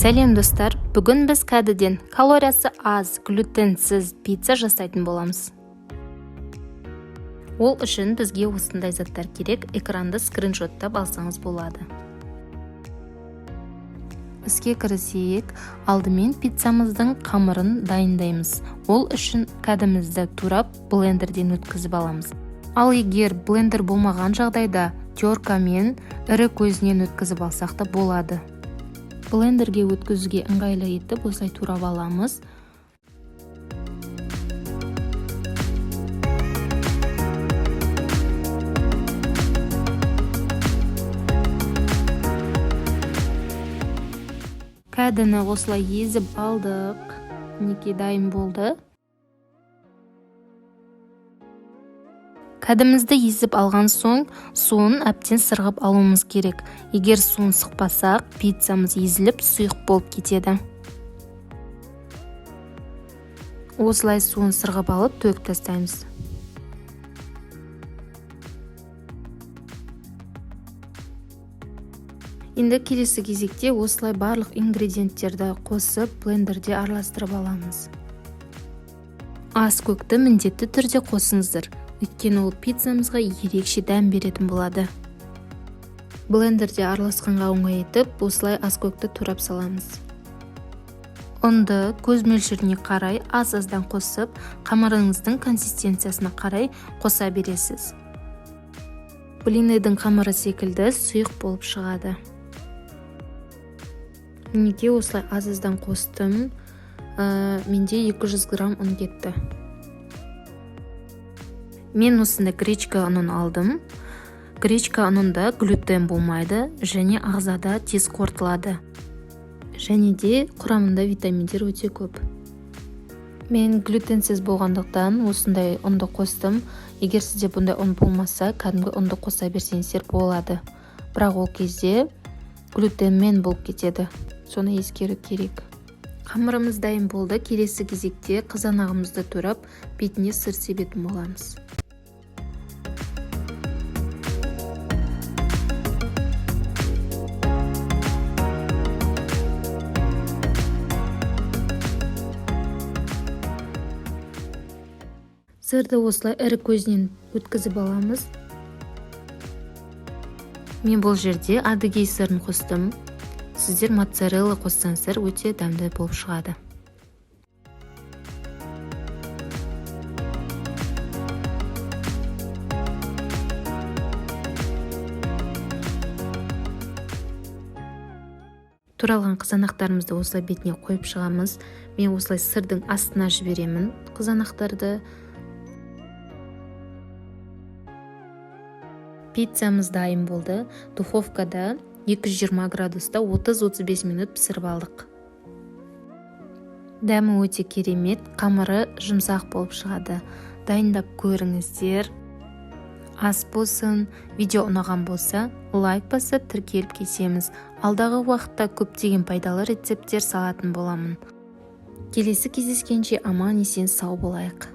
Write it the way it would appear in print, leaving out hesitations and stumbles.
Сәлем достар, бүгін біз кәдіден калориясы аз, глютенсіз пицца жасайтын боламыз. Ол үшін бізге осындай заттар керек, экранды скриншоттап алсаңыз болады. Іске кірісейік, алдымен пиццамыздың қамырын дайындаймыз. Ол үшін кәдімізді турап блендерден өткізіп аламыз. Ал егер блендер болмаған жағдайда теркамен ірі көзінен өткізіп алсақ та болады. Блендерге өткізуге ыңғайлы етіп осылай турап аламыз. Кәдіні осылай езіп алдық. Мінекей дайын болды. Кәдімізді езіп алған соң, суын әбден сырғып алуымыз керек. Егер суын сықпасақ, пиццамыз езіліп, сұйық болып кетеді. Осылай суын сырғып алып, төгіп тастаймыз. Енді келесі кезекте осылай барлық ингредиенттерді қосып, блендерде араластырып аламыз. Ас көкті міндетті түрде қосыңыздар. Өйткені ол пиццамызға ерекше дәм беретін болады. Блендерде араласқанға оңай етіп, осылай ас көкті турап саламыз. Ұнды көз мөлшеріне қарай аз-аздан қосып, қамырыңыздың консистенциясына қарай қоса бересіз. Блиннің қамыры секілді сұйық болып шығады. Мінекей осылай аз-аздан қостым. Менде 200 грамм ұн кетті. Мен осында гречка ұнын алдым. Гречка ұнында глютен болмайды және ағзада тез қорытылады. Және де құрамында витаминдер өте көп. Мен глютенсіз болғандықтан осындай ұнды қостым. Егер сізде бұндай ұн болмаса, кәдімгі ұнды қоса берсеңіздер болады. Бірақ ол кезде глютенмен болып кетеді. Соны ескеру керек. Қамырымыз дайын болды. Келесі кезекте қызанағымызды турап, бетіне сыр себетін боламыз. Сырды осылай ірі көзінен өткізіп аламыз. Мен бұл жерде адыгей сырын қостым. Сіздер моцарелла қоссаңыздар өте дәмді болып шығады. Туралған қызанақтарымызды осылай бетіне қойып шығамыз. Мен осылай сырдың астына жіберемін қызанақтарды. Пиццамыз дайын болды. Духовкада 220 градуста 30-35 минут пісіріп алдық. Дәмі өте керемет, қамыры жұмсақ болып шығады. Дайындап көріңіздер. Ас болсын, видео ұнаған болса, лайк басып тіркеліп кетеміз. Алдағы уақытта көптеген пайдалы рецепттер салатын боламын. Келесі кездескенше аман есен сау болайық.